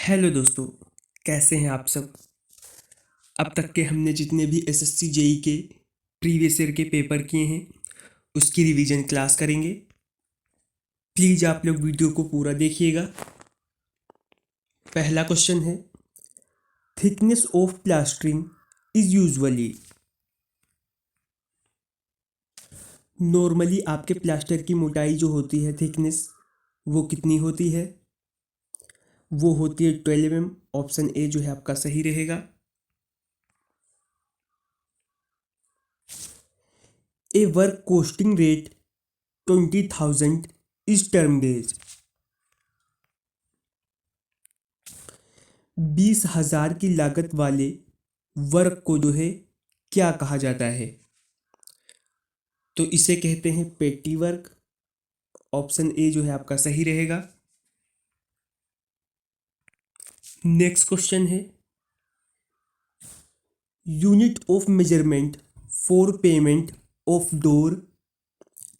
Hello दोस्तों, कैसे हैं आप सब। अब तक के हमने जितने भी एसएससी जेई के प्रीवियस ईयर के पेपर किए हैं उसकी रिवीजन क्लास करेंगे। प्लीज़ आप लोग वीडियो को पूरा देखिएगा। पहला क्वेश्चन है, thickness of plastering is usually. Normally आपके प्लास्टर की मोटाई जो होती है थिकनेस, वो कितनी होती है? वो होती है 12 mm। ऑप्शन ए जो है आपका सही रहेगा। A work costing rate 20,000 is termed as. 20,000 की लागत वाले वर्क को जो है क्या कहा जाता है? तो इसे कहते हैं पेटी वर्क। ऑप्शन ए जो है आपका सही रहेगा। नेक्स्ट क्वेश्चन है, unit of measurement for payment of door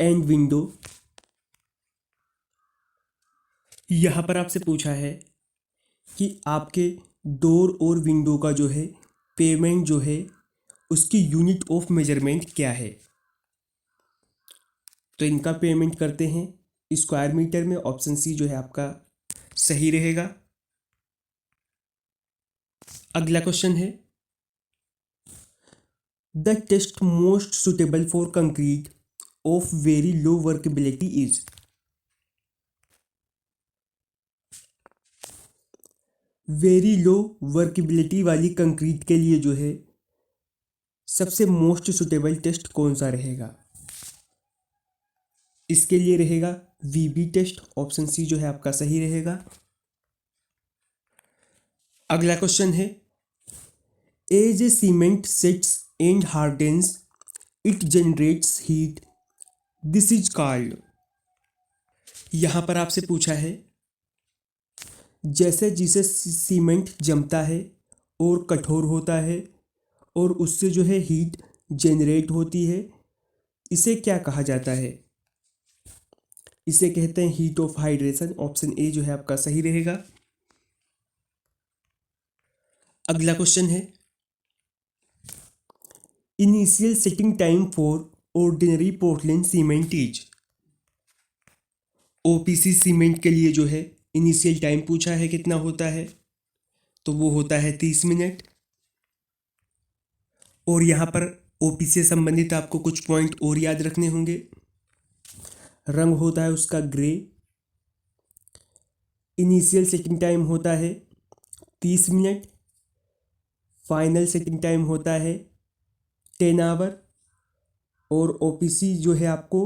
and window. यहां पर आपसे पूछा है कि आपके डोर और विंडो का जो है पेमेंट जो है उसकी यूनिट ऑफ मेजरमेंट क्या है? तो इनका पेमेंट करते हैं स्क्वायर मीटर में। ऑप्शन सी जो है आपका सही रहेगा। अगला क्वेश्चन है, the test most suitable for concrete of very low workability is. Very low workability वाली कंक्रीट के लिए जो है सबसे मोस्ट सुटेबल टेस्ट कौन सा रहेगा? इसके लिए रहेगा वीबी टेस्ट। ऑप्शन सी जो है आपका सही रहेगा। अगला क्वेश्चन है, as a cement sets and hardens it generates heat, this is called. यहां पर आपसे पूछा है, जैसे जिसे सीमेंट जमता है और कठोर होता है और उससे जो है हीट जनरेट होती है, इसे क्या कहा जाता है? इसे कहते हैं heat of hydration. Option A जो है आपका सही रहेगा। अगला क्वेश्चन है, initial setting time for ordinary Portland cement is. OPC cement के लिए जो है इनिशियल टाइम पूछा है कितना होता है, तो वो होता है 30 मिनट। और यहाँ पर ओपीसी से संबंधित आपको कुछ पॉइंट और याद रखने होंगे। रंग होता है उसका ग्रे। इनिशियल सेटिंग टाइम होता है 30 मिनट। फाइनल सेटिंग टाइम होता है 10 आवर। और ओपीसी जो है आपको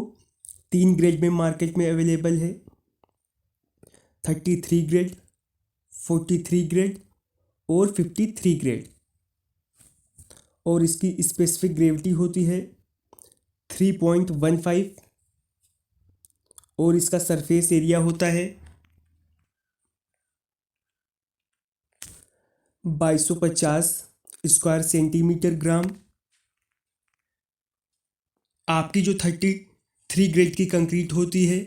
3 ग्रेड में मार्केट में अवेलेबल है, 33 ग्रेड, 43 ग्रेड और 53 ग्रेड। और इसकी स्पेसिफिक ग्रेविटी होती है 3.15। और इसका सरफेस एरिया होता है 2250 स्क्वायर सेंटीमीटर ग्राम। आपकी जो 33 ग्रेड की कंक्रीट होती है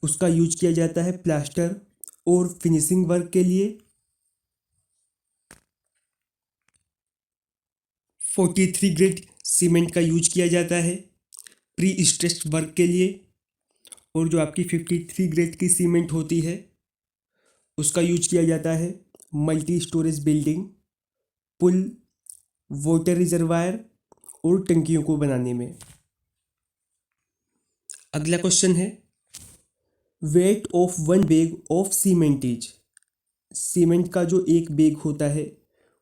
उसका यूज किया जाता है प्लास्टर और फिनिशिंग वर्क के लिए। 43 ग्रेड सीमेंट का यूज किया जाता है प्री स्ट्रेस्ड वर्क के लिए। और जो आपकी 53 ग्रेड की सीमेंट होती है उसका यूज किया जाता है मल्टी स्टोरेज बिल्डिंग, पुल, वाटर रिजर्वायर और टंकियों को बनाने में। अगला क्वेश्चन है, weight of one bag of cement is. Cement का जो एक बैग होता है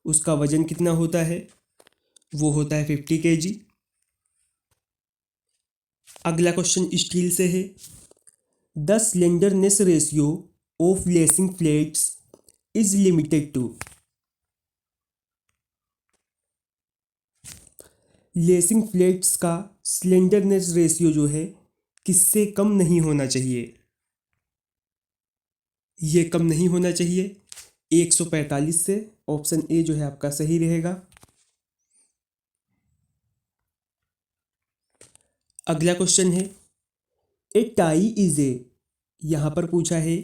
उसका वजन कितना होता है? वो होता है 50 kg। अगला क्वेश्चन स्टील से है, the slenderness ratio of lacing plates is limited to. Lacing plates का स्लेंडरनेस रेशियो जो है किससे कम नहीं होना चाहिए? ये कम नहीं होना चाहिए 145 से। ऑप्शन ए जो है आपका सही रहेगा। अगला क्वेश्चन है, ए टाई इज ए। यहां पर पूछा है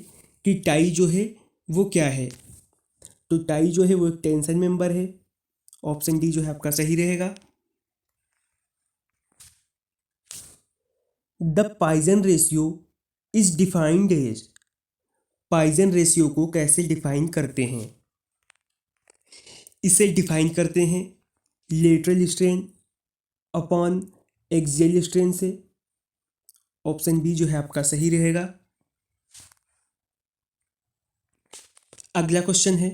कि टाई जो है वो क्या है? तो टाई जो है वो एक टेंशन मेंबर है। ऑप्शन डी जो है आपका सही रहेगा। The Poisson ratio is defined as, Poisson ratio को कैसे डिफाइन करते हैं? इसे डिफाइन करते हैं lateral strain upon axial strain से। ऑप्शन बी जो है आपका सही रहेगा। अगला क्वेश्चन है,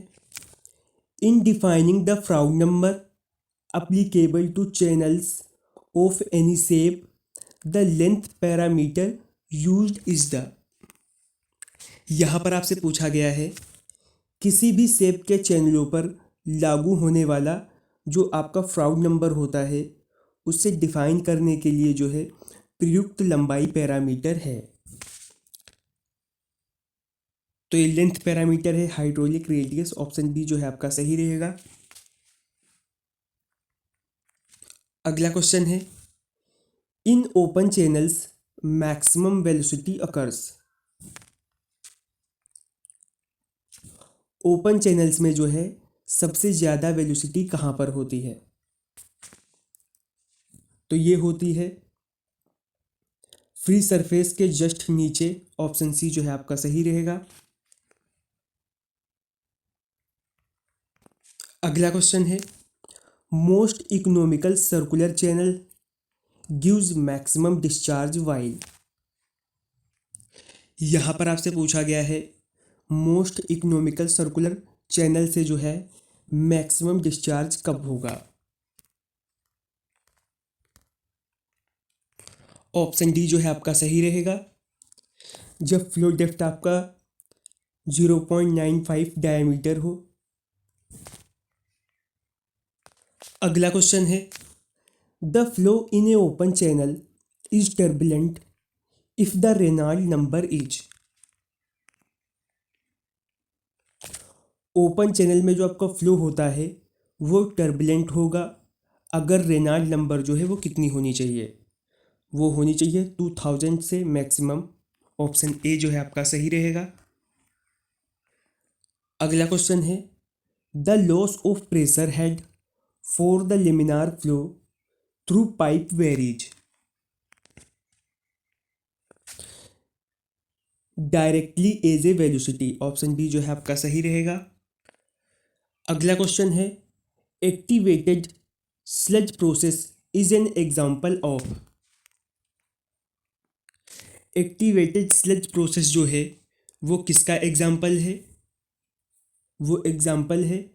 in defining the Froude number applicable to channels of any shape, the length parameter used is the। यहाँ पर आपसे पूछा गया है किसी भी शेप के चैनलों पर लागू होने वाला जो आपका फ्राउड नंबर होता है उससे डिफाइन करने के लिए जो है प्रयुक्त लंबाई पैरामीटर है। तो ये लेंथ पैरामीटर है हाइड्रोलिक रेडियस। ऑप्शन बी जो है आपका सही रहेगा। अगला क्वेश्चन है, in open channels maximum velocity occurs. Open channels में जो है सबसे ज़्यादा वेलोसिटी कहाँ पर होती है? तो ये होती है फ्री सरफेस के जस्ट नीचे। ऑप्शन सी जो है आपका सही रहेगा। अगला क्वेश्चन है, most economical circular channel gives maximum discharge while. यहाँ पर आपसे पूछा गया है मोस्ट इकोनॉमिकल सर्कुलर चैनल से जो है मैक्सिमम डिस्चार्ज कब होगा? ऑप्शन डी जो है आपका सही रहेगा, जब फ्लो डेप्थ आपका 0.95 डायमीटर हो। अगला क्वेश्चन है, the flow in a open channel is turbulent if the Reynold number is. Open channel में जो आपका फ्लो होता है वो टर्बुलेंट होगा अगर रेनॉल्ड नंबर जो है वो कितनी होनी चाहिए? वो होनी चाहिए 2000 से मैक्सिमम। ऑप्शन ए जो है आपका सही रहेगा। अगला क्वेश्चन है, the loss of pressure head for the laminar flow through pipe varies. Directly as a velocity. Option B जो है आपका सही रहेगा। अगला क्वेश्चन है, activated sludge process is an example of. Activated sludge process जो है वो किसका एग्जाम्पल है? वो एग्जाम्पल है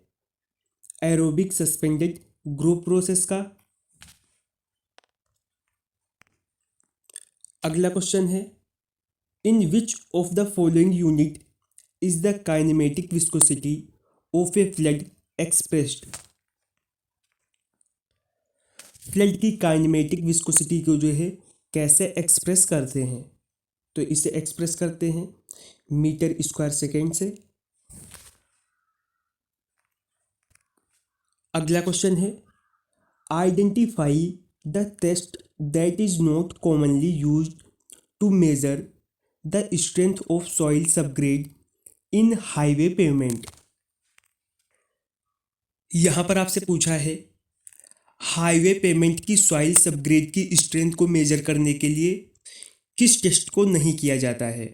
एरोबिक सस्पेंडेड ग्रुप प्रोसेस का। अगला क्वेश्चन है, in which of the following unit is the kinematic viscosity of a fluid expressed. Fluid की काइनेमेटिक विस्कोसिटी को जो है कैसे एक्सप्रेस करते हैं? तो इसे एक्सप्रेस करते हैं मीटर स्क्वायर सेकेंड से। अगला क्वेश्चन है, identify the test that is not commonly used to measure the strength of soil subgrade in highway pavement. यहाँ पर आपसे पूछा है हाईवे पेवमेंट की सॉइल सबग्रेड की स्ट्रेंथ को मेजर करने के लिए किस टेस्ट को नहीं किया जाता है?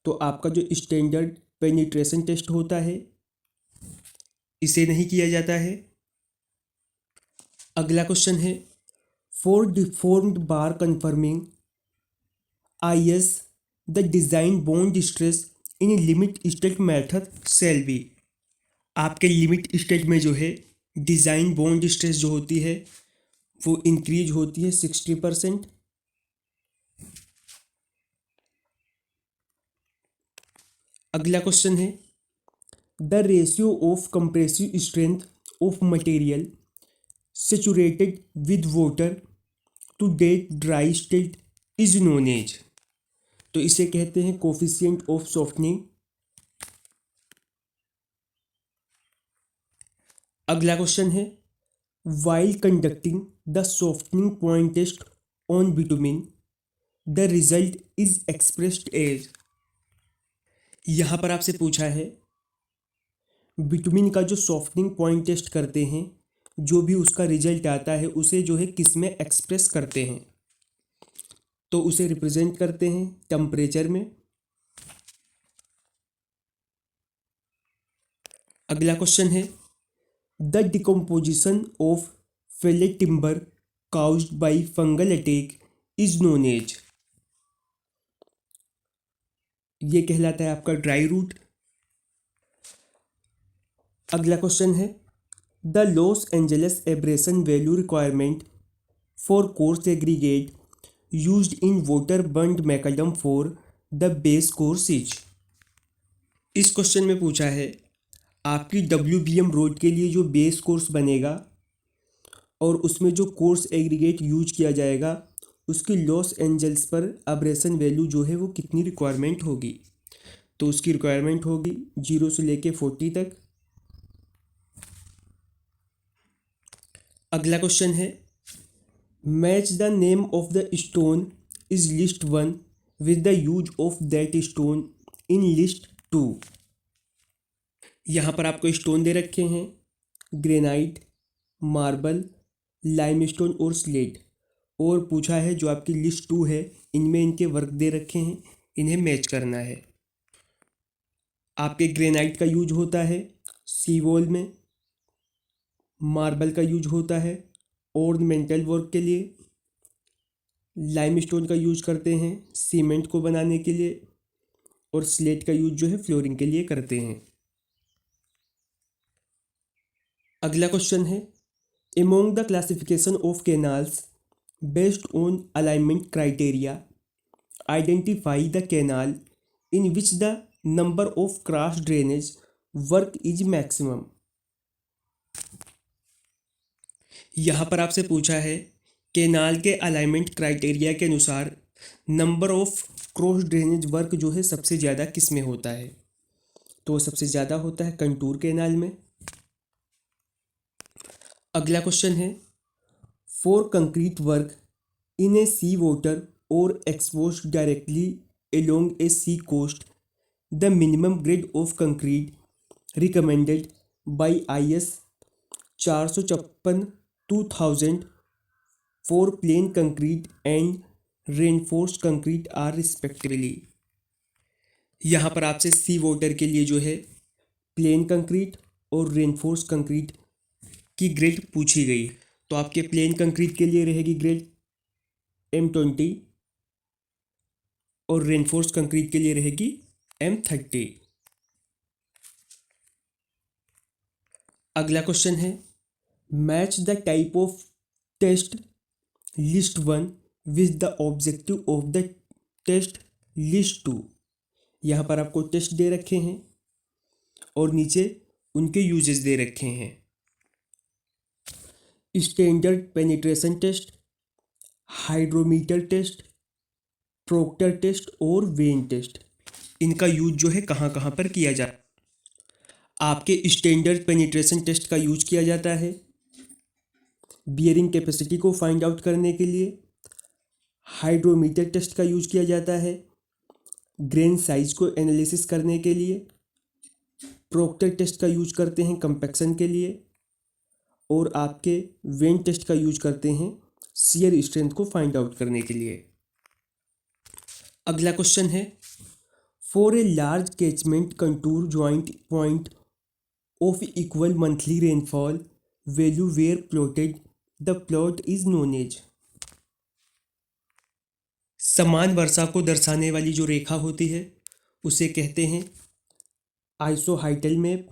तो आपका जो स्टैंडर्ड पेनिट्रेशन टेस्ट होता है इसे नहीं किया जाता है। अगला क्वेश्चन है, for deformed bar confirming IS the design bond stress in limit state method shall be. आपके लिमिट स्टेट में जो है डिजाइन बॉन्ड स्ट्रेस जो होती है वो इंक्रीज होती है 60%। अगला क्वेश्चन है, the ratio of compressive strength of material saturated with water to that dry state is known as. तो इसे कहते हैं कोफिशिएंट ऑफ सॉफ्टनिंग। अगला क्वेश्चन है, while conducting the softening point test on bitumen the result is expressed as. यहाँ पर आपसे पूछा है बिटुमिन का जो सॉफ्टनिंग पॉइंट टेस्ट करते हैं, जो भी उसका रिजल्ट आता है उसे जो है किस में एक्सप्रेस करते हैं, तो उसे रिप्रेजेंट करते हैं टेम्परेचर में। अगला क्वेश्चन है, the decomposition of felled timber caused by fungal attack is known as. ये कहलाता है आपका ड्राई रूट। अगला क्वेश्चन है, the Los Angeles abrasion value requirement for coarse aggregate used in water bound macadam for the base course is. इस क्वेश्चन में पूछा है आपकी WBM रोड के लिए जो बेस कोर्स बनेगा और उसमें जो कोर्स एग्रीगेट यूज किया जाएगा उसकी लॉस एंजल्स पर अब्रेशन वैल्यू जो है वो कितनी रिक्वायरमेंट होगी, तो उसकी रिक्वायरमेंट होगी 0 से लेके 40 तक। अगला क्वेश्चन है, match the name of the stone is list 1 with the use of that stone in list 2। यहाँ पर आपको स्टोन दे रखे हैं, ग्रेनाइट, मार्बल, लाइमस्टोन और स्लेट, और पूछा है जो आपकी लिस्ट 2 है इनमें इनके वर्क दे रखे हैं, इन्हें मैच करना है। आपके ग्रेनाइट का यूज होता है सी वॉल में, मार्बल का यूज होता है ऑर्नामेंटल वर्क के लिए, लाइमस्टोन का यूज करते हैं सीमेंट को बनाने के लिए, और स्लेट का यूज जो है फ्लोरिंग के लिए करते हैं। अगला क्वेश्चन है, among the classification of canals based on alignment criteria identify the canal in which the number of cross drainage work is maximum. यहाँ पर आपसे पूछा है कैनाल के अलाइनमेंट क्राइटेरिया के अनुसार number of cross drainage work जो है सबसे ज़्यादा किस में होता है, तो सबसे ज़्यादा होता है कंटूर कैनाल में। अगला क्वेश्चन है, for concrete work in a sea water और exposed directly along a sea coast the minimum grade of concrete recommended by IS 456/2000 for plain concrete and reinforced concrete are respectively. यहाँ पर आपसे sea water के लिए जो है plain concrete और reinforced concrete की ग्रेड पूछी गई, तो आपके प्लेन कंक्रीट के लिए रहेगी ग्रेड M20 और रेनफोर्स्ड कंक्रीट के लिए रहेगी M30। अगला क्वेश्चन है, match the type of test list 1 with the objective of the test list 2। यहाँ पर आपको टेस्ट दे रखे हैं और नीचे उनके यूजेस दे रखे हैं। Standard penetration test, hydrometer test, Proctor test और वेन टेस्ट, इनका यूज जो है कहाँ कहाँ पर किया जाता है। आपके स्टैंडर्ड पेनिट्रेशन टेस्ट का यूज किया जाता है बियरिंग कैपेसिटी को फाइंड आउट करने के लिए, हाइड्रोमीटर टेस्ट का यूज किया जाता है ग्रेन साइज को एनालिसिस करने के लिए, प्रोक्टर टेस्ट का यूज करते हैं कंपैक्शन के लिए, और आपके वेन टेस्ट का यूज करते हैं शियर स्ट्रेंथ को फाइंड आउट करने के लिए। अगला क्वेश्चन है, for a large catchment contour joint point of equal monthly rainfall value were plotted the plot is known as. समान वर्षा को दर्शाने वाली जो रेखा होती है उसे कहते हैं आइसोहाइटल मैप।